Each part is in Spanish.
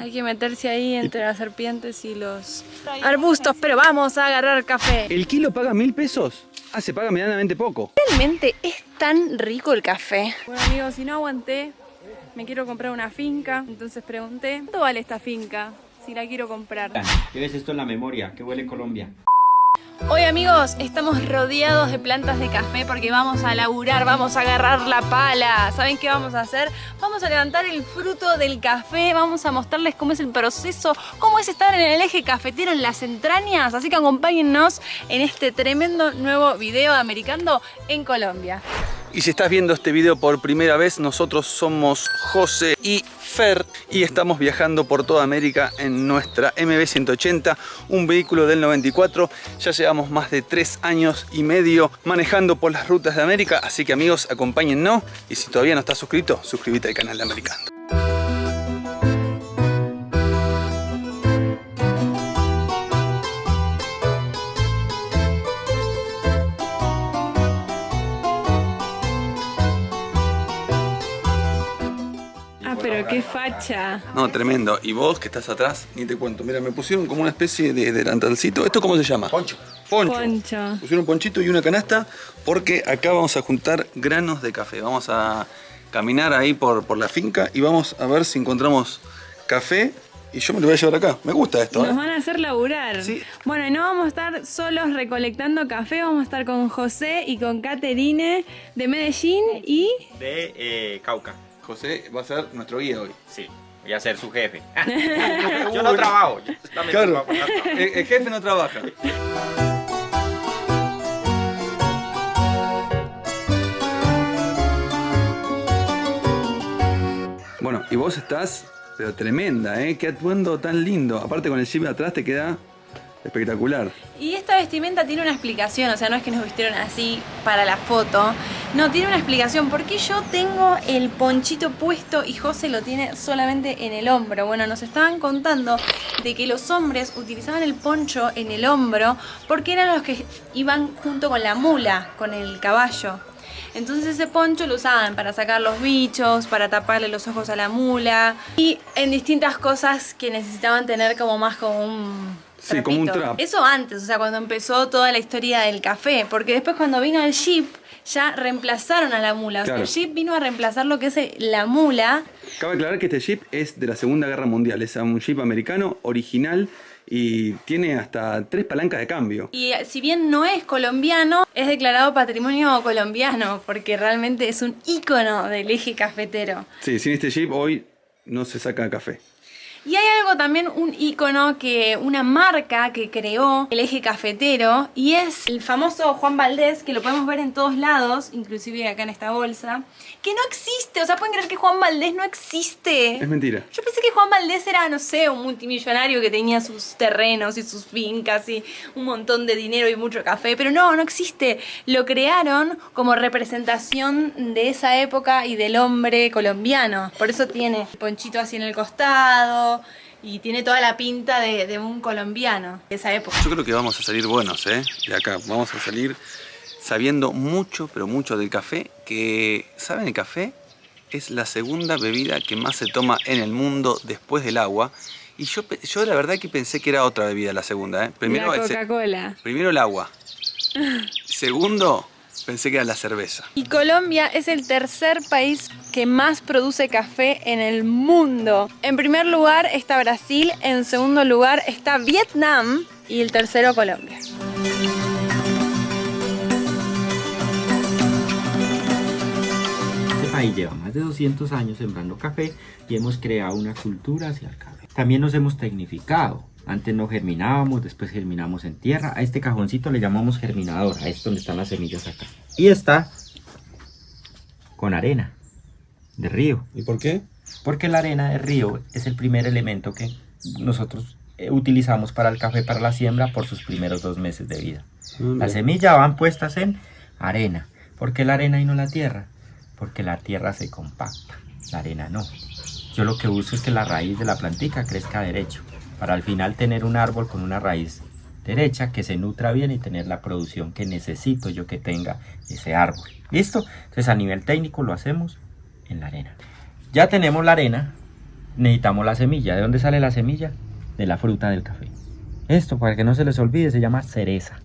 Hay que meterse ahí entre las serpientes y los arbustos, pero vamos a agarrar café. ¿El kilo paga 1000 pesos? Ah, se paga medianamente poco. Realmente es tan rico el café. Bueno amigos, si no aguanté, me quiero comprar una finca, entonces pregunté, ¿cuánto vale esta finca? Si la quiero comprar. Lleves esto en la memoria, que huele Colombia. Hoy amigos, estamos rodeados de plantas de café porque vamos a laburar, vamos a agarrar la pala. ¿Saben qué vamos a hacer? Vamos a levantar el fruto del café, vamos a mostrarles cómo es el proceso, cómo es estar en el eje cafetero, en las entrañas. Así que acompáñennos en este tremendo nuevo video de Americando en Colombia. Y si estás viendo este video por primera vez, nosotros somos José y Fer y estamos viajando por toda América en nuestra MB180, un vehículo del 94. Ya llevamos más de 3 años y medio manejando por las rutas de América, así que amigos, acompáñennos y si todavía no estás suscrito, suscríbete al canal de Americando. Pero qué facha. No, tremendo. Y vos que estás atrás, ni te cuento. Mira, me pusieron como una especie de delantalcito. ¿Esto cómo se llama? Poncho. Poncho. Pusieron un ponchito y una canasta porque acá vamos a juntar granos de café. Vamos a caminar ahí por la finca y vamos a ver si encontramos café. Y yo me lo voy a llevar acá. Me gusta esto, Nos van a hacer laburar. Sí. Bueno, y no vamos a estar solos recolectando café, vamos a estar con José y con Caterine de Medellín y... De Cauca. José va a ser nuestro guía hoy. Sí, voy a ser su jefe. Yo no trabajo, yo solamente Claro, voy a aportar trabajo. el jefe no trabaja. Bueno, y vos estás, pero tremenda, ¿eh? Qué atuendo tan lindo. Aparte con el jeep atrás te queda espectacular. Y esta vestimenta tiene una explicación, o sea, no es que nos vistieron así para la foto. No, tiene una explicación. Porque yo tengo el ponchito puesto y José lo tiene solamente en el hombro. Bueno, nos estaban contando de que los hombres utilizaban el poncho en el hombro porque eran los que iban junto con la mula, con el caballo. Entonces ese poncho lo usaban para sacar los bichos, para taparle los ojos a la mula y en distintas cosas que necesitaban tener como más como un... Sí, como un trapito. trap. Eso antes, o sea, cuando empezó toda la historia del café, porque después cuando vino el jeep ya reemplazaron a la mula. Claro. O sea, el jeep vino a reemplazar lo que es la mula. Cabe aclarar que este jeep es de la Segunda Guerra Mundial. Es un jeep americano original y tiene hasta 3 palancas de cambio. Y si bien no es colombiano, es declarado patrimonio colombiano, porque realmente es un ícono del eje cafetero. Sí, sin este jeep hoy no se saca café. Y hay algo también, un ícono, una marca que creó el eje cafetero y es el famoso Juan Valdés, que lo podemos ver en todos lados, inclusive acá en esta bolsa, que no existe. O sea, ¿pueden creer que Juan Valdés no existe? Es mentira. Yo pensé que Juan Valdés era, no sé, un multimillonario que tenía sus terrenos y sus fincas y un montón de dinero y mucho café, pero no existe. Lo crearon como representación de esa época y del hombre colombiano. Por eso tiene el ponchito así en el costado y tiene toda la pinta de un colombiano de esa época. Yo creo que vamos a salir buenos, ¿eh? De acá vamos a salir sabiendo mucho, pero mucho del café. Que, ¿saben? El café es la segunda bebida que más se toma en el mundo después del agua. Y yo la verdad que pensé que era otra bebida la segunda, ¿eh? Primero, La Coca-Cola. Primero el agua. Segundo, pensé que era la cerveza. Y Colombia es el tercer país que más produce café en el mundo. En primer lugar está Brasil, en segundo lugar está Vietnam y el tercero Colombia. Este país lleva más de 200 años sembrando café y hemos creado una cultura hacia el café. También nos hemos tecnificado. Antes no germinábamos, después germinamos en tierra. A este cajoncito le llamamos germinador, a esto donde están las semillas acá. Y está con arena de río. ¿Y por qué? Porque la arena de río es el primer elemento que nosotros utilizamos para el café, para la siembra, por sus primeros 2 meses de vida. Las semillas van puestas en arena. ¿Por qué la arena y no la tierra? Porque la tierra se compacta, la arena no. Yo lo que busco es que la raíz de la plantica crezca derecho, para al final tener un árbol con una raíz derecha que se nutra bien y tener la producción que necesito yo que tenga ese árbol. ¿Listo? Entonces a nivel técnico lo hacemos en la arena. Ya tenemos la arena, necesitamos la semilla. ¿De dónde sale la semilla? De la fruta del café. Esto, para que no se les olvide, se llama cereza.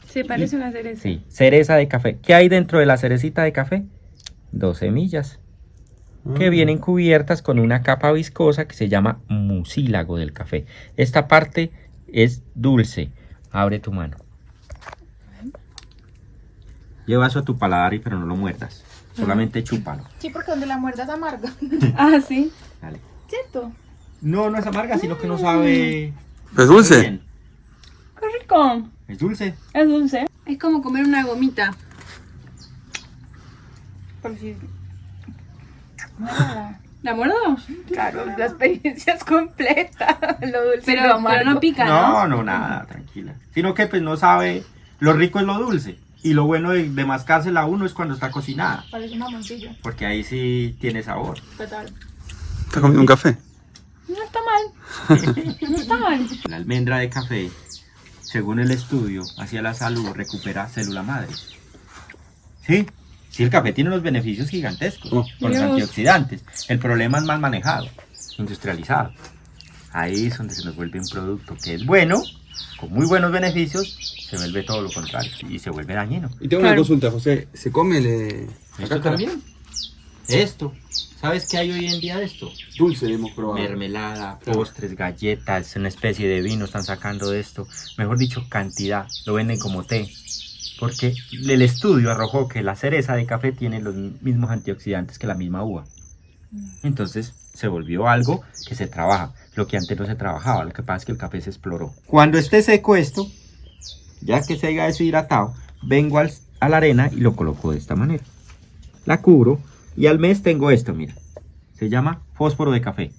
Se parece a una cereza. Sí, cereza de café. ¿Qué hay dentro de la cerecita de café? 2 semillas que vienen cubiertas con una capa viscosa que se llama mucílago del café. Esta parte es dulce. Abre tu mano. Lleva eso a tu paladar, pero no lo muerdas. Solamente chúpalo. Sí, porque donde la muerdas amarga. Ah, sí. Dale. ¿Cierto? No, no es amarga, sino que no sabe... ¿Es dulce? bien. Qué rico. Es dulce. Es dulce. Es como comer una gomita. Por si... ¿La muerdo? Claro, la experiencia es completa. Lo dulce y lo Pero amargo. no pica, ¿no? No, nada, tranquila. Sino que pues no sabe... Lo rico es lo dulce. Y lo bueno de mascársela a uno es cuando está cocinada. Parece una moncilla. Porque ahí sí tiene sabor. Total. ¿Estás comiendo un café? No está mal. No está mal. La almendra de café, según el estudio hacia la salud, recupera célula madre. Sí, sí, el café tiene unos beneficios gigantescos por los Dios. antioxidantes. El problema es mal manejado, industrializado. Ahí es donde se nos vuelve un producto que es bueno, con muy buenos beneficios, se vuelve todo lo contrario y se vuelve dañino. Y tengo Claro. una consulta, José. ¿Se come ¿Esto también? Esto. ¿Sabes qué hay hoy en día de esto? Dulce hemos probado. Mermelada, Claro. postres, galletas, una especie de vino están sacando de esto. Mejor dicho, cantidad. Lo venden como té. Porque el estudio arrojó que la cereza de café tiene los mismos antioxidantes que la misma uva. Entonces se volvió algo que se trabaja. Lo que antes no se trabajaba. Lo que pasa es que el café se exploró. Cuando esté seco esto, ya que se haya deshidratado, vengo a la arena y lo coloco de esta manera. La cubro y al mes tengo esto, mira. Se llama fósforo de café.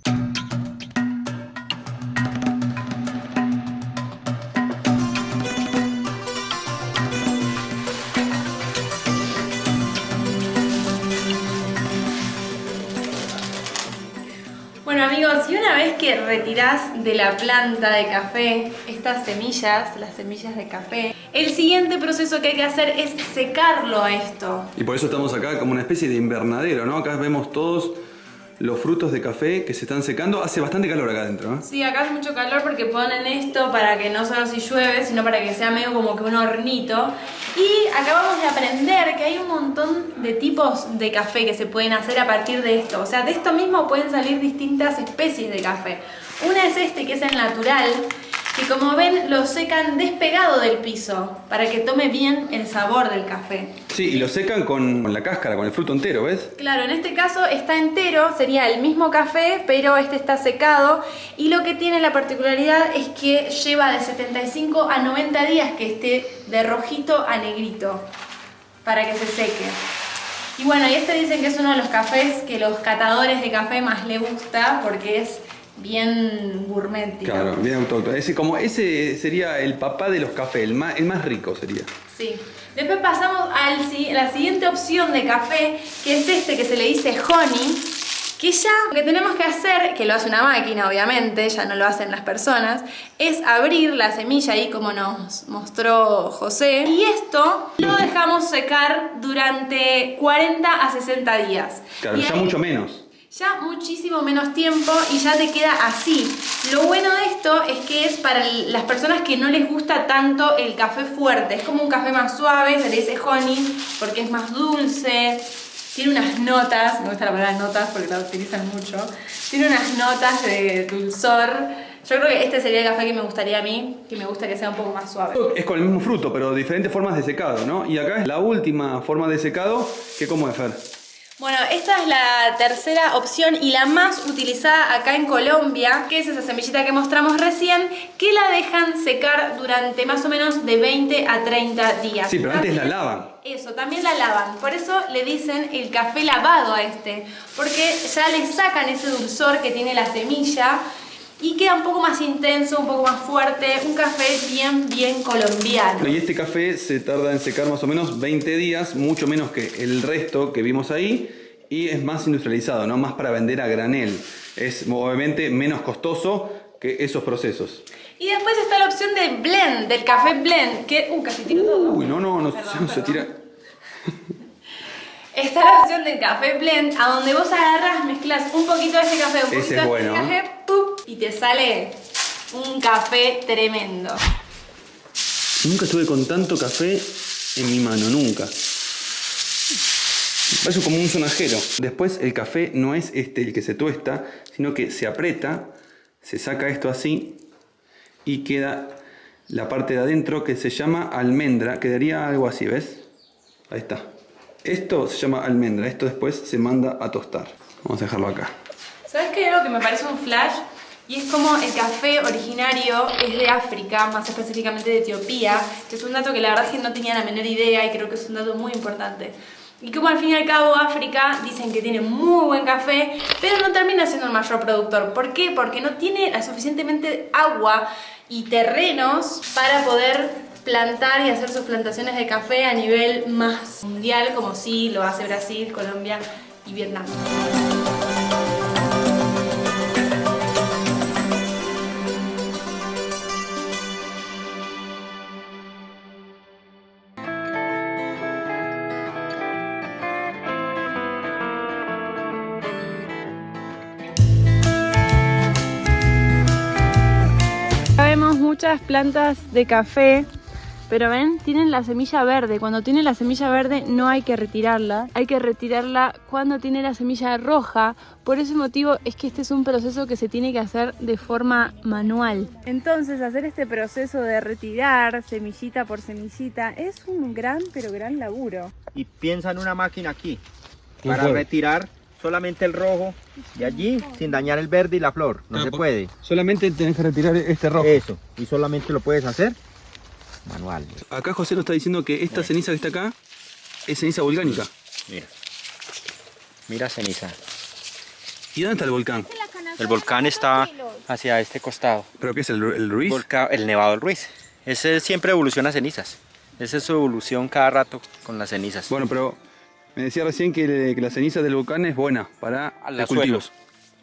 Bueno amigos, y una vez que retirás de la planta de café estas semillas, las semillas de café, el siguiente proceso que hay que hacer es secarlo a esto. Y por eso estamos acá como una especie de invernadero, ¿no? Acá vemos todos los frutos de café que se están secando. Hace bastante calor acá adentro, ¿no? Sí, acá hace mucho calor porque ponen esto para que no solo si llueve, sino para que sea medio como que un hornito. Y acabamos de aprender que hay un montón de tipos de café que se pueden hacer a partir de esto. O sea, de esto mismo pueden salir distintas especies de café. Una es este, que es el natural, que como ven lo secan despegado del piso para que tome bien el sabor del café. Sí, y lo secan con la cáscara, con el fruto entero, ¿ves? Claro, en este caso está entero, sería el mismo café, pero este está secado y lo que tiene la particularidad es que lleva de 75 a 90 días que esté de rojito a negrito para que se seque. Y bueno, y este dicen que es uno de los cafés que los catadores de café más les gusta porque es bien gourmet, digamos. Claro, bien autóctono. Ese sería el papá de los cafés, el más rico sería. Sí. Después pasamos a la siguiente opción de café, que es este que se le dice honey, que ya lo que tenemos que hacer, que lo hace una máquina obviamente, ya no lo hacen las personas, es abrir la semilla ahí como nos mostró José. Y esto lo dejamos secar durante 40 a 60 días. Claro, Y ya ahí- mucho menos. ya muchísimo menos tiempo y ya te queda así. Lo bueno de esto es que es para las personas que no les gusta tanto el café fuerte. Es como un café más suave, se le dice honey porque es más dulce. Tiene unas notas, me gusta la palabra notas porque la utilizan mucho. Tiene unas notas de dulzor. Yo creo que este sería el café que me gustaría a mí, que me gusta que sea un poco más suave. Es con el mismo fruto, pero diferentes formas de secado, ¿no? Y acá es la última forma de secado, que ¿cómo es, Fer? Bueno, esta es la tercera opción y la más utilizada acá en Colombia, que es esa semillita que mostramos recién, que la dejan secar durante más o menos de 20 a 30 días. Sí, pero antes la También- lavan. Eso, también la lavan. Por eso le dicen el café lavado a este, porque ya le sacan ese dulzor que tiene la semilla y queda un poco más intenso, un poco más fuerte, un café bien colombiano. Y este café se tarda en secar más o menos 20 días, mucho menos que el resto que vimos ahí, y es más industrializado, ¿no? Más para vender a granel. Es obviamente menos costoso que esos procesos. Y después está la opción de blend, del café blend, que... casi tiro todo. Uy, no, Perdón, se tira. está la opción del café blend, a donde vos agarras, mezclas un poquito de ese café, un poquito Ese es bueno, de este café, ¡pup! Y te sale un café tremendo. Nunca estuve con tanto café en mi mano, nunca. Parece como un sonajero. Después el café no es el que se tuesta, sino que se aprieta, se saca esto así y queda la parte de adentro que se llama almendra. Quedaría algo así, ¿ves? Ahí está. Esto se llama almendra, esto después se manda a tostar. Vamos a dejarlo acá. ¿Sabes qué? Algo que me parece un flash, y es como el café originario es de África, más específicamente de Etiopía, que es un dato que la verdad es que no tenía la menor idea y creo que es un dato muy importante. Y como al fin y al cabo África dicen que tiene muy buen café, pero no termina siendo el mayor productor. ¿Por qué? Porque no tiene la suficientemente agua y terrenos para poder plantar y hacer sus plantaciones de café a nivel más mundial, como sí lo hace Brasil, Colombia y Vietnam. Vemos muchas plantas de café, pero ven, tienen la semilla verde. Cuando tiene la semilla verde no hay que retirarla, hay que retirarla cuando tiene la semilla roja. Por ese motivo es que este es un proceso que se tiene que hacer de forma manual. Entonces hacer este proceso de retirar semillita por semillita es un gran, pero gran laburo. Y piensa en una máquina aquí para retirar solamente el rojo de allí sin dañar el verde y la flor. No se puede. Solamente tenés que retirar este rojo. Eso. Y solamente lo puedes hacer manual. Acá José nos está diciendo que esta ceniza que está acá es ceniza volcánica. Mira. Mira ceniza. ¿Y dónde está el volcán? El volcán está hacia este costado. ¿Pero qué es el Ruiz? El Nevado del Ruiz. Ese siempre evoluciona cenizas. Esa es su evolución cada rato con las cenizas. Bueno, pero me decía recién que la ceniza del volcán es buena para los cultivos.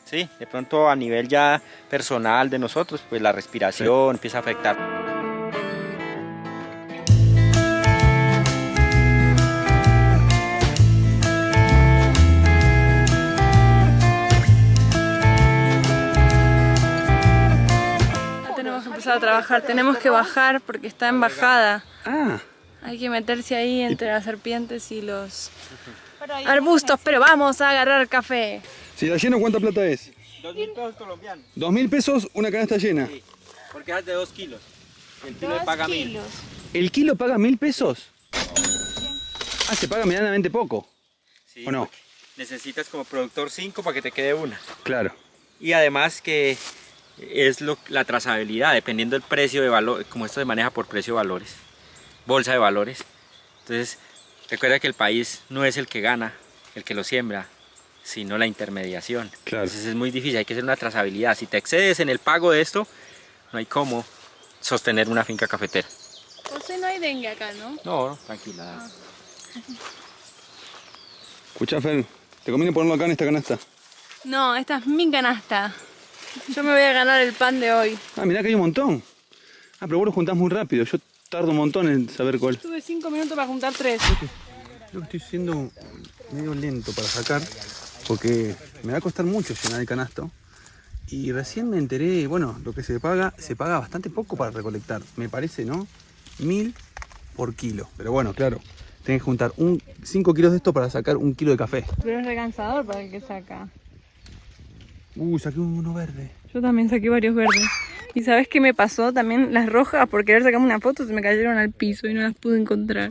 Sí, de pronto a nivel ya personal de nosotros, pues la respiración empieza a afectar. Tenemos que empezar a trabajar, tenemos que bajar porque está en bajada. Ah. Hay que meterse ahí entre las serpientes y los arbustos, pero vamos a agarrar café. Si la lleno, ¿cuánta plata es? 2.000 pesos colombianos. 2.000 pesos una canasta llena. Sí, porque es de 2 kilos. El kilo paga 1.000. ¿El kilo paga 1.000 pesos? Ah, se paga medianamente poco. Sí, ¿o no? Necesitas como productor 5 para que te quede una. Claro. Y además que es la trazabilidad, dependiendo del precio de valor, como esto se maneja por precio de valores, bolsa de valores. Entonces, recuerda que el país no es el que gana, el que lo siembra, sino la intermediación. Claro. Entonces es muy difícil, hay que hacer una trazabilidad. Si te excedes en el pago de esto, no hay cómo sostener una finca cafetera. José, no hay dengue acá, ¿no? No, tranquila. Escuchá, Fer, ¿te conviene ponerlo acá en esta canasta? No, esta es mi canasta. Yo me voy a ganar el pan de hoy. Ah, mirá que hay un montón. Ah, pero vos lo juntás muy rápido. Yo tardo un montón en saber cuál. Tuve 5 minutos para juntar 3. Creo que estoy siendo medio lento para sacar, porque me va a costar mucho llenar el canasto. Y recién me enteré, bueno, lo que se paga bastante poco para recolectar, me parece, ¿no? 1.000 por kilo. Pero bueno, claro, tenés que juntar 5 kilos de esto para sacar 1 kilo de café. Pero es recansador para el que saca. Saqué uno verde. Yo también saqué varios verdes. ¿Y sabes qué me pasó? También las rojas, por querer sacarme una foto, se me cayeron al piso y no las pude encontrar.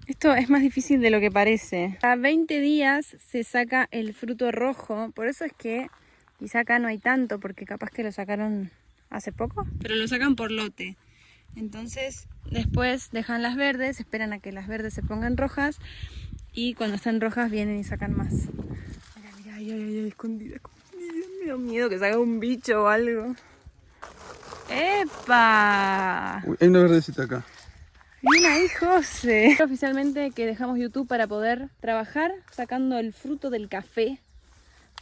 Esto es más difícil de lo que parece. A 20 días se saca el fruto rojo, por eso es que quizá acá no hay tanto, porque capaz que lo sacaron hace poco. Pero lo sacan por lote. Entonces después dejan las verdes, esperan a que las verdes se pongan rojas y cuando están rojas vienen y sacan más. Mira, ay, escondida. Me da miedo que salga un bicho o algo. ¡Epa! Hay una verdecita acá. Bien ahí, José. Oficialmente que dejamos YouTube para poder trabajar sacando el fruto del café,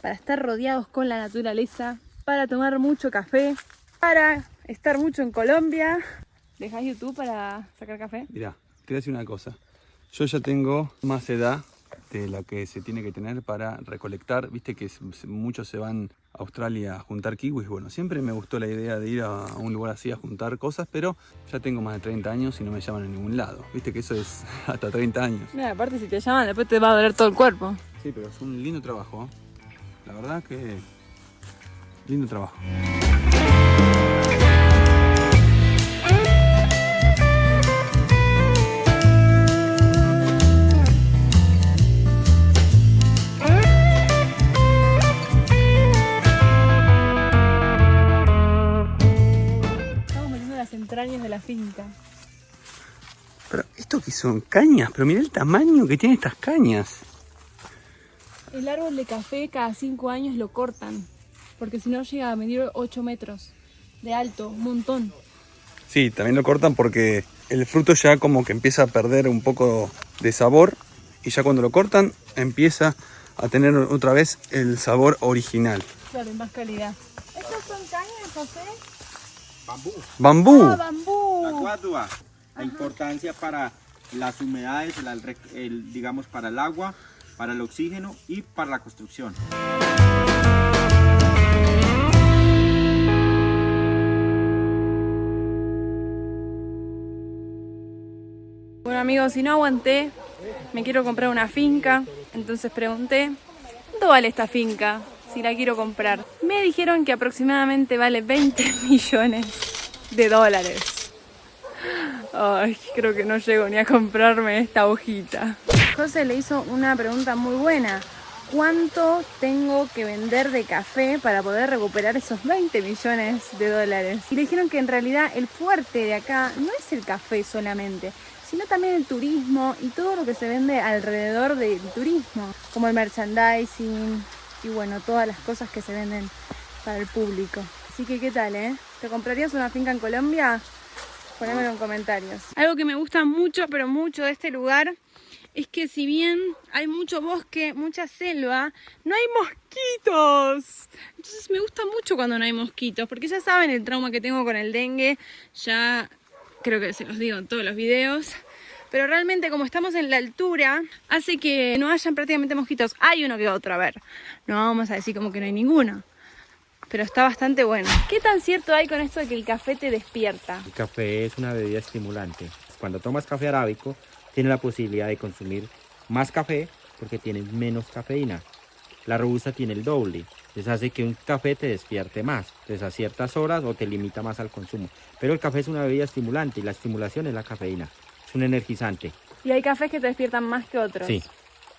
para estar rodeados con la naturaleza, para tomar mucho café, para estar mucho en Colombia. ¿Dejás YouTube para sacar café? Mirá, te voy a decir una cosa. Yo ya tengo más edad de la que se tiene que tener para recolectar. Viste que muchos se van a Australia a juntar kiwis. Bueno, siempre me gustó la idea de ir a un lugar así a juntar cosas, pero ya tengo más de 30 años y no me llaman a ningún lado. Viste que eso es hasta 30 años. No, aparte si te llaman después te va a doler todo el cuerpo. Sí, pero es un lindo trabajo. La verdad que lindo trabajo. Estamos metiendo las entrañas de la finca. Pero esto que son cañas, pero mira el tamaño que tienen estas cañas. El árbol de café cada 5 años lo cortan, porque si no llega a medir 8 metros de alto, un montón. Sí, también lo cortan porque el fruto ya como que empieza a perder un poco de sabor y ya cuando lo cortan empieza a tener otra vez el sabor original. Claro, y más calidad. ¿Estos son cañas, José? Bambú. ¡Bambú! ¡Ah, bambú! La cuadua. La importancia para las humedades, digamos para el agua, para el oxígeno y para la construcción. Bueno amigos, si no aguanté, me quiero comprar una finca, entonces pregunté, ¿cuánto vale esta finca si la quiero comprar? Me dijeron que aproximadamente vale 20 millones de dólares. Ay, creo que no llego ni a comprarme esta hojita. José le hizo una pregunta muy buena. ¿Cuánto tengo que vender de café para poder recuperar esos 20 millones de dólares? Y le dijeron que en realidad el fuerte de acá no es el café solamente, sino también el turismo y todo lo que se vende alrededor del turismo, como el merchandising y bueno, todas las cosas que se venden para el público. Así que, ¿qué tal, ¿Te comprarías una finca en Colombia? Ponémelo en comentarios. Algo que me gusta mucho, pero mucho de este lugar, es que si bien hay mucho bosque, mucha selva, no hay mosquitos. Entonces me gusta mucho cuando no hay mosquitos, porque ya saben el trauma que tengo con el dengue, ya creo que se los digo en todos los videos. Pero realmente como estamos en la altura, hace que no hayan prácticamente mosquitos. Hay uno que otro, a ver, no vamos a decir como que no hay ninguno. Pero está bastante bueno. ¿Qué tan cierto hay con esto de que el café te despierta? El café es una bebida estimulante. Cuando tomas café arábico, tienes la posibilidad de consumir más café porque tienes menos cafeína. La robusta tiene el doble. Entonces hace que un café te despierte más. Entonces a ciertas horas o te limita más al consumo. Pero el café es una bebida estimulante y la estimulación es la cafeína. Es un energizante. ¿Y hay cafés que te despiertan más que otros? Sí,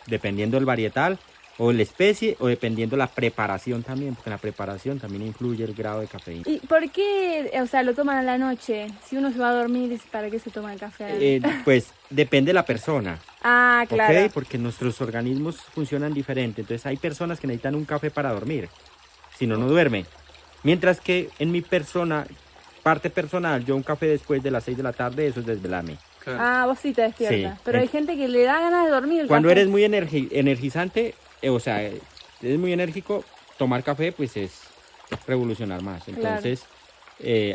dependiendo del varietal o la especie o dependiendo la preparación también, porque en la preparación también influye el grado de cafeína. ¿Y por qué, lo toman a la noche? Si uno se va a dormir, ¿para qué se toma el café? Pues depende de la persona. Ah, claro. ¿Ok? Porque nuestros organismos funcionan diferente. Entonces hay personas que necesitan un café para dormir. Si no, no duermen. Mientras que en mi parte personal, yo un café después de las 6 de la tarde, eso es desvelarme. Claro. Ah, vos sí te despiertas. Sí. Pero hay gente que le da ganas de dormir el Cuando café. eres muy energizante, eres muy enérgico, tomar café pues es revolucionar más. Entonces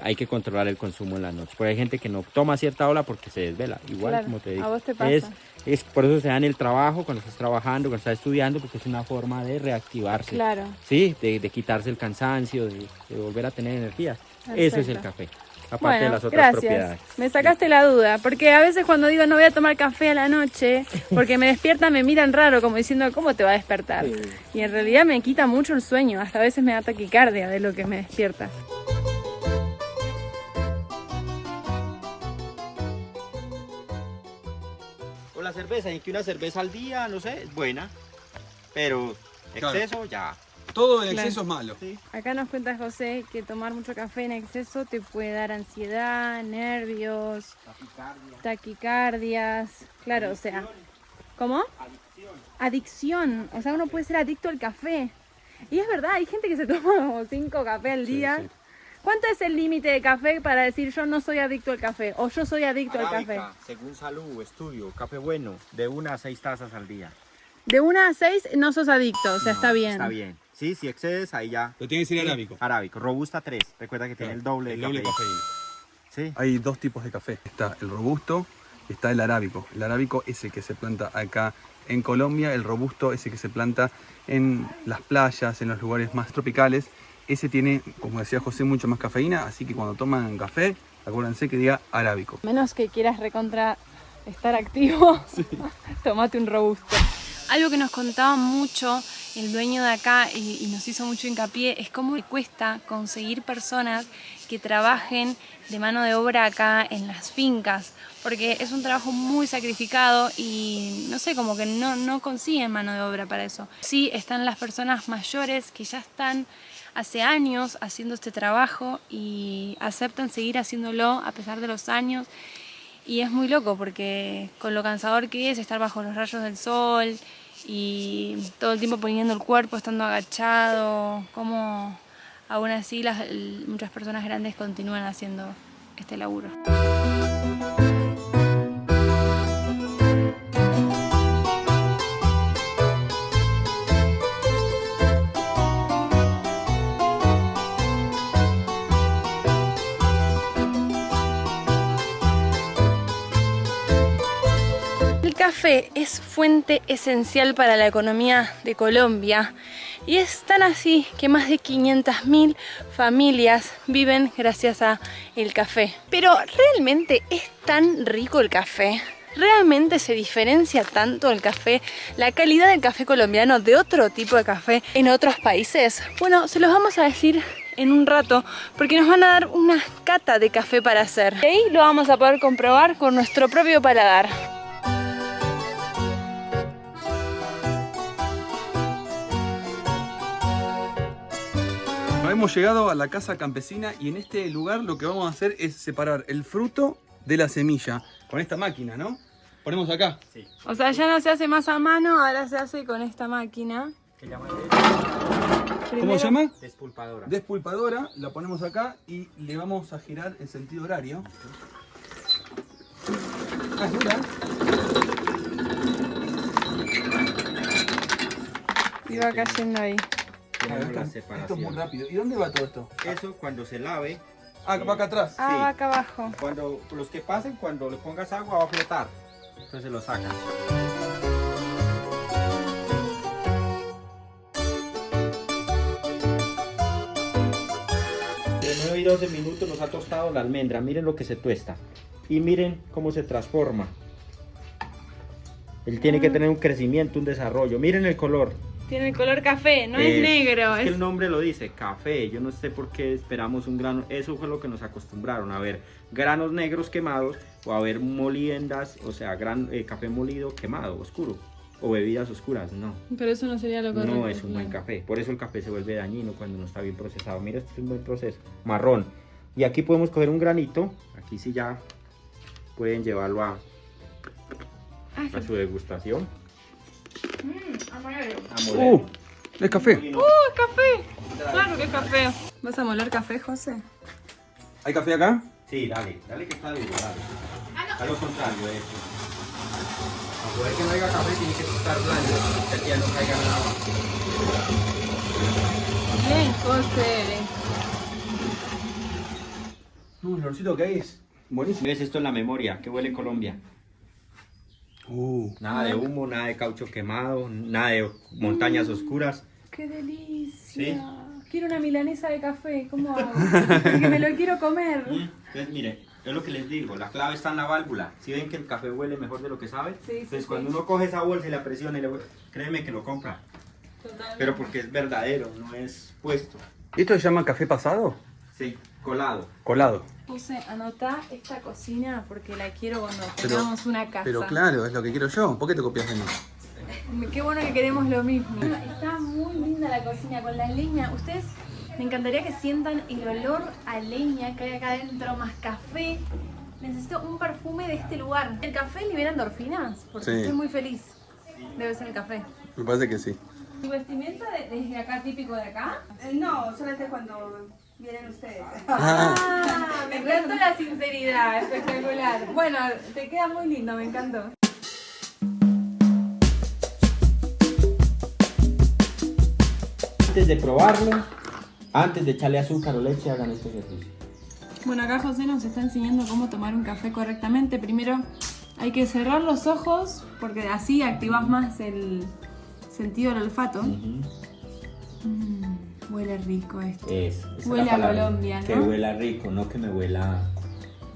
hay que controlar el consumo en la noche. Porque hay gente que no toma a cierta hora porque se desvela. Igual, Claro, como te digo. a vos te pasa. Es por eso se da en el trabajo, cuando estás trabajando, cuando estás estudiando, porque es una forma de reactivarse. Claro. Sí, de quitarse el cansancio, de volver a tener energía. Eso es el café. Aparte de las otras propiedades. Me sacaste la duda, porque a veces cuando digo no voy a tomar café a la noche, porque me despiertan, me miran raro, como diciendo, ¿cómo te va a despertar? Sí. Y en realidad me quita mucho el sueño, hasta a veces me da taquicardia de lo que me despierta. O la cerveza, y que una cerveza al día, no sé, es buena, pero exceso ya. Todo en Claro. exceso es malo. Sí. Acá nos cuenta José que tomar mucho café en exceso te puede dar ansiedad, nervios, taquicardias. Claro, o sea, ¿cómo? Adicción. O sea, uno puede ser adicto al café. Y es verdad, hay gente que se toma como 5 cafés al día. sí. ¿Cuánto es el límite de café para decir yo no soy adicto al café o yo soy adicto al café? Según salud, estudio, café bueno, de 1 a 6 tazas al día. De 1 a 6 no sos adicto, o sea, está bien. Está bien. Sí, si excedes, ahí ya. Pero tiene que ser arábico. Arábico. Robusta 3. Recuerda que tiene el doble de doble cafeína. cafeína. Sí. Hay dos tipos de café. Está el robusto está el arábico. El arábico es el que se planta acá en Colombia, el robusto es el que se planta en las playas, en los lugares más tropicales. Ese tiene, como decía José, mucho más cafeína, así que cuando toman café, acuérdense que diga arábico. Menos que quieras recontra estar activo, sí. Tómate un robusto. Algo que nos contaba mucho el dueño de acá y nos hizo mucho hincapié es cómo le cuesta conseguir personas que trabajen de mano de obra acá en las fincas, porque es un trabajo muy sacrificado y no sé, como que no consiguen mano de obra para eso. Sí están las personas mayores que ya están hace años haciendo este trabajo y aceptan seguir haciéndolo a pesar de los años. Y es muy loco porque con lo cansador que es estar bajo los rayos del sol y todo el tiempo poniendo el cuerpo, estando agachado, como aún así muchas personas grandes continúan haciendo este laburo. El café es fuente esencial para la economía de Colombia y es tan así que más de 500.000 familias viven gracias al café. Pero ¿realmente es tan rico el café? ¿Realmente se diferencia tanto el café, la calidad del café colombiano de otro tipo de café en otros países? Bueno, se los vamos a decir en un rato porque nos van a dar una cata de café para hacer. Y ahí lo vamos a poder comprobar con nuestro propio paladar. Hemos llegado a la casa campesina y en este lugar lo que vamos a hacer es separar el fruto de la semilla con esta máquina, ¿no? Ponemos acá. Sí. O sea, ya no se hace más a mano, ahora se hace con esta máquina. ¿Qué llaman? ¿Cómo se llama? Despulpadora. Despulpadora. La ponemos acá y le vamos a girar en sentido horario. Ah, es dura. Y va cayendo ahí. Tenemos la Esto separación. es muy rápido. ¿Y dónde va todo esto? Eso cuando se lave. Ah, va acá atrás. Ah, Sí. va acá abajo. Cuando los que pasen, cuando le pongas agua va a flotar. Entonces lo sacas. De 9 y 12 minutos nos ha tostado la almendra. Miren lo que se tuesta. Y miren cómo se transforma. Él tiene que tener un crecimiento, un desarrollo. Miren el color. Tiene el color café, no es negro. Es que el nombre lo dice, café. Yo no sé por qué esperamos un grano. Eso fue lo que nos acostumbraron a ver granos negros quemados o a ver moliendas, o sea, café molido quemado, oscuro. O bebidas oscuras, no. Pero eso no sería lo correcto. No es un buen café. Por eso el café se vuelve dañino cuando no está bien procesado. Mira, este es un buen proceso. Marrón. Y aquí podemos coger un granito. Aquí sí ya pueden llevarlo a su degustación. A moler. Es café. ¡Es café! Claro que es café. ¿Vas a moler café, José? ¿Hay café acá? Sí, dale que está duro, dale. A lo contrario, eso. Para poder que no haya café tiene que estar blando, que aquí ya no caiga nada. Bien, José. No, el olorcito que hay es buenísimo. ¿Ves esto en la memoria? ¿Qué huele Colombia? Nada de humo, nada de caucho quemado, nada de montañas oscuras. ¡Qué delicia! ¿Sí? Quiero una milanesa de café, ¿cómo hago? Porque me lo quiero comer. Entonces, mire, es lo que les digo, la clave está en la válvula. Si ven que el café huele mejor de lo que sabe, Sí, entonces sí, cuando sí. uno coge esa bolsa y la presiona, y créeme que lo compra. Totalmente. Pero porque es verdadero, no es puesto. ¿Esto se llama café pasado? Sí, colado. Colado. José, anotá esta cocina porque la quiero cuando Pero- tengamos una casa. Pero claro, es lo que quiero yo. ¿Por qué te copias de mí? Qué bueno que queremos lo mismo. Está muy linda la cocina con la leña. Ustedes, me encantaría que sientan el olor a leña que hay acá adentro, más café. Necesito un perfume de este lugar. ¿El café libera endorfinas? Porque Sí. estoy muy feliz. Debe ser el café. Me parece que sí. ¿Tu vestimenta desde acá, típico de acá? No, solamente cuando vienen ustedes. Ah, me encantó la sinceridad, espectacular. Bueno, te queda muy lindo, me encantó. Antes de probarlo, antes de echarle azúcar o leche, hagan este ejercicio. Bueno, acá José nos está enseñando cómo tomar un café correctamente. Primero Hay que cerrar los ojos porque así activas más el sentido del olfato. Huele rico esto. Esa Huele es la a palabra. Colombia, ¿no? Que huela rico, no que me huela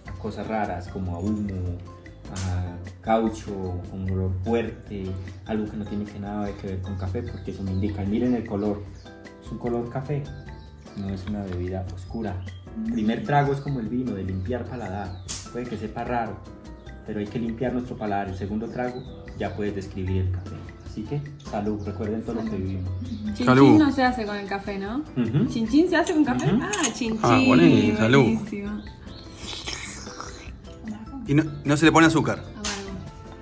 a cosas raras como a humo, a caucho, un olor fuerte, algo que no tiene nada que ver con café, porque eso me indica. Y miren el color, es un color café, no es una bebida oscura. Primer trago es como el vino, de limpiar paladar. Puede que sepa raro, pero hay que limpiar nuestro paladar. El segundo trago ya puedes describir el café. Así que salud, recuerden todo lo que vivimos. Chin Salud. chin no se hace con el café, ¿no? ¿Chin chin se hace con café? Ujú. Ah, chin chin. Ah, buenísimo, salud. Buenísimo. Y no se le pone azúcar. Amargo.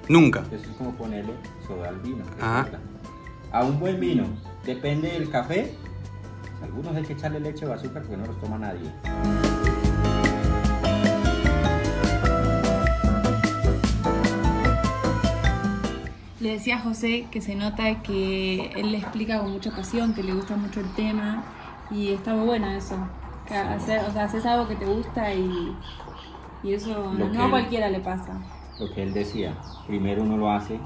Nunca. Eso es como ponerle soda al vino. Ah. recuerda. A un buen vino, depende del café. Algunos hay que echarle leche o azúcar porque no los toma nadie. Le decía a José que se nota que él le explica con mucha pasión, que le gusta mucho el tema y está muy bueno eso. Que haces algo que te gusta y eso Lo que no a él- cualquiera le pasa. Lo que él decía, primero uno lo hace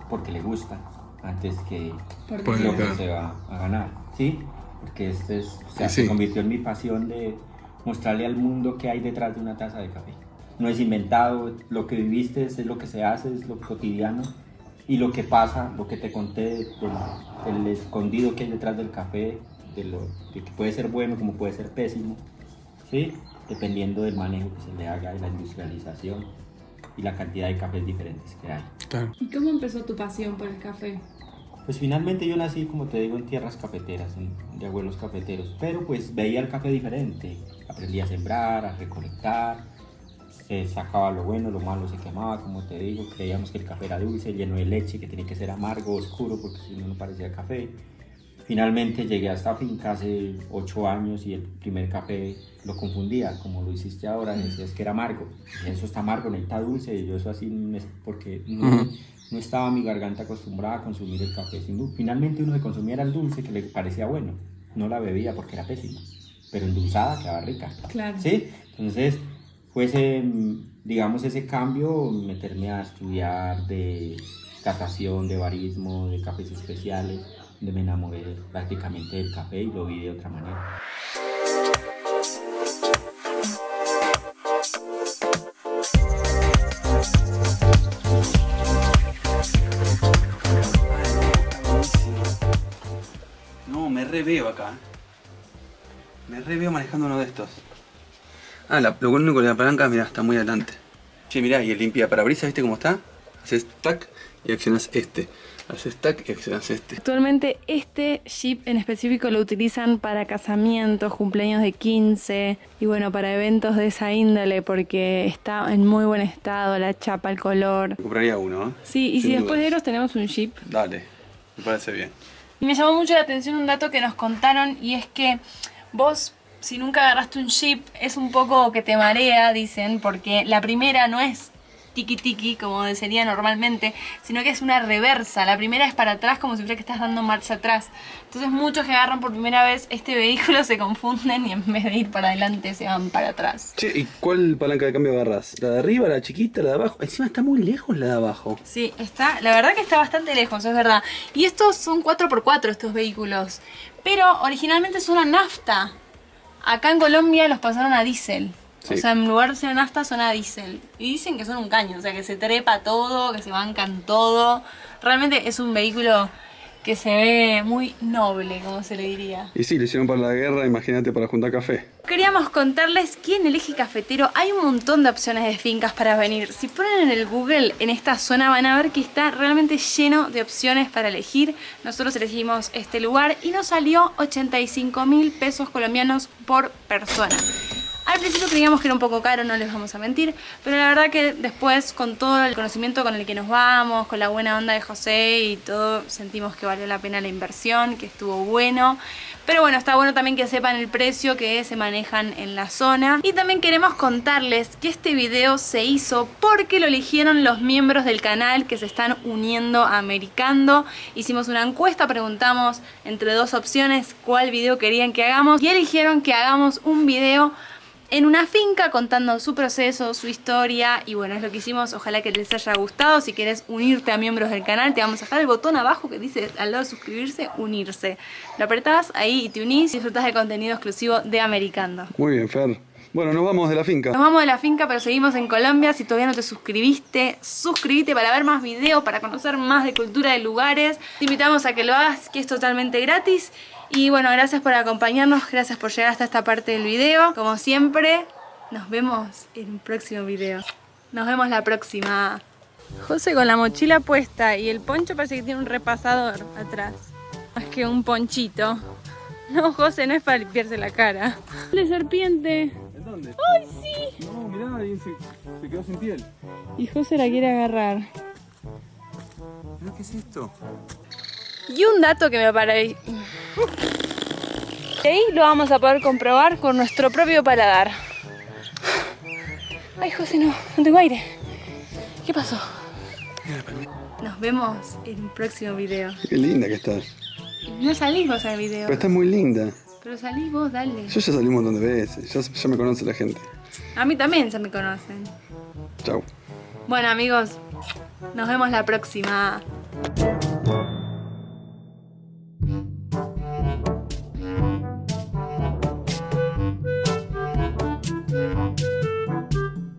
porque le gusta, antes que Porque Pues lo lo que que- se va a ganar, ¿sí? Porque Sí. se convirtió en mi pasión de mostrarle al mundo qué hay detrás de una taza de café. No es inventado, lo que viviste es lo que se hace, es lo cotidiano. Y lo que pasa, lo que te conté del escondido que hay detrás del café, de que puede ser bueno como puede ser pésimo, ¿sí? Dependiendo del manejo que se le haga, de la industrialización y la cantidad de cafés diferentes que hay. Claro. ¿Y cómo empezó tu pasión por el café? Pues finalmente yo nací, como te digo, en tierras cafeteras, de abuelos cafeteros, pero pues veía el café diferente, aprendí a sembrar, a recolectar, se sacaba lo bueno, lo malo se quemaba, como te digo, creíamos que el café era dulce, lleno de leche, que tenía que ser amargo, oscuro, porque si no, no parecía café. Finalmente llegué a esta finca hace 8 años y el primer café lo confundía, como lo hiciste ahora, decías que era amargo. Y eso está amargo, necesita dulce, y yo eso así, porque no estaba mi garganta acostumbrada a consumir el café. Finalmente uno se consumía era el dulce que le parecía bueno, no la bebía porque era pésima, pero endulzada quedaba rica. Claro. ¿Sí? Entonces fue ese, digamos, ese cambio, meterme a estudiar de catación, de barismo, de cafés especiales, donde me enamoré prácticamente del café y lo vi de otra manera. No, me reveo acá. Me reveo manejando uno de estos. Ah, lo único con la palanca, mira, está muy adelante. Che, mirá, y el limpia parabrisas, ¿viste cómo está? Haces tac y accionas este. Haces tac y accionas este. Actualmente este Jeep en específico lo utilizan para casamientos, cumpleaños de 15 y bueno, para eventos de esa índole porque está en muy buen estado, la chapa, el color. Me compraría uno, ¿eh? Sí, y Sin si después dudas. de Eros tenemos un Jeep. Dale, me parece bien. Y me llamó mucho la atención un dato que nos contaron y es que vos, si nunca agarraste un Jeep, es un poco que te marea, dicen, porque la primera no es tiki tiki como sería normalmente, sino que es una reversa. La primera es para atrás como si fuera que estás dando marcha atrás. Entonces muchos que agarran por primera vez este vehículo se confunden y en vez de ir para adelante se van para atrás. Che, ¿y cuál palanca de cambio agarrás? ¿La de arriba, la chiquita, la de abajo? Encima está muy lejos la de abajo. Sí, está, la verdad que está bastante lejos, es verdad. Y estos son 4x4 estos vehículos, pero originalmente son a nafta. Acá en Colombia los pasaron a diésel. Sí. O sea, en lugar de ser a nafta son a diésel. Y dicen que son un caño, o sea, que se trepa todo, que se bancan todo. Realmente es un vehículo que se ve muy noble, como se le diría. Y sí, lo hicieron para la guerra, imagínate para juntar café. Queríamos contarles que en el eje cafetero hay un montón de opciones de fincas para venir. Si ponen en el Google en esta zona van a ver que está realmente lleno de opciones para elegir. Nosotros elegimos este lugar y nos salió 85.000 pesos colombianos por persona. Al principio creíamos que era un poco caro, no les vamos a mentir, pero la verdad que después con todo el conocimiento con el que nos vamos, con la buena onda de José y todo, sentimos que valió la pena la inversión, que estuvo bueno. Pero bueno, está bueno también que sepan el precio que se manejan en la zona. Y también queremos contarles que este video se hizo porque lo eligieron los miembros del canal que se están uniendo a Americando. Hicimos una encuesta, preguntamos entre dos opciones cuál video querían que hagamos y eligieron que hagamos un video en una finca contando su proceso, su historia y bueno, es lo que hicimos, ojalá que les haya gustado. Si querés unirte a miembros del canal, te vamos a dejar el botón abajo que dice al lado de suscribirse, unirse. Lo apretás ahí y te unís y disfrutás de contenido exclusivo de Americando. Muy bien, Fer. Bueno, nos vamos de la finca. Nos vamos de la finca, pero seguimos en Colombia. Si todavía no te suscribiste, suscríbete para ver más videos, para conocer más de cultura de lugares. Te invitamos a que lo hagas, que es totalmente gratis. Y bueno, gracias por acompañarnos, gracias por llegar hasta esta parte del video. Como siempre, nos vemos en un próximo video. Nos vemos la próxima. José con la mochila puesta y el poncho parece que tiene un repasador atrás. Más que un ponchito. No, José, no es para limpiarse la cara. De serpiente. ¿En dónde? ¡Ay, sí! No, mirá, ahí se quedó sin piel. Y José la quiere agarrar. Mirá, ¿qué es esto? Y un dato que me parece... Y ahí lo vamos a poder comprobar con nuestro propio paladar. Ay, José, no tengo aire. ¿Qué pasó? Nos vemos en un próximo video. Qué linda que estás. No salís vos al video. Pero estás muy linda. Pero salís vos, dale. Yo ya salí un montón de veces. Ya me conoce la gente. A mí también se me conocen. Chau. Bueno, amigos, nos vemos la próxima.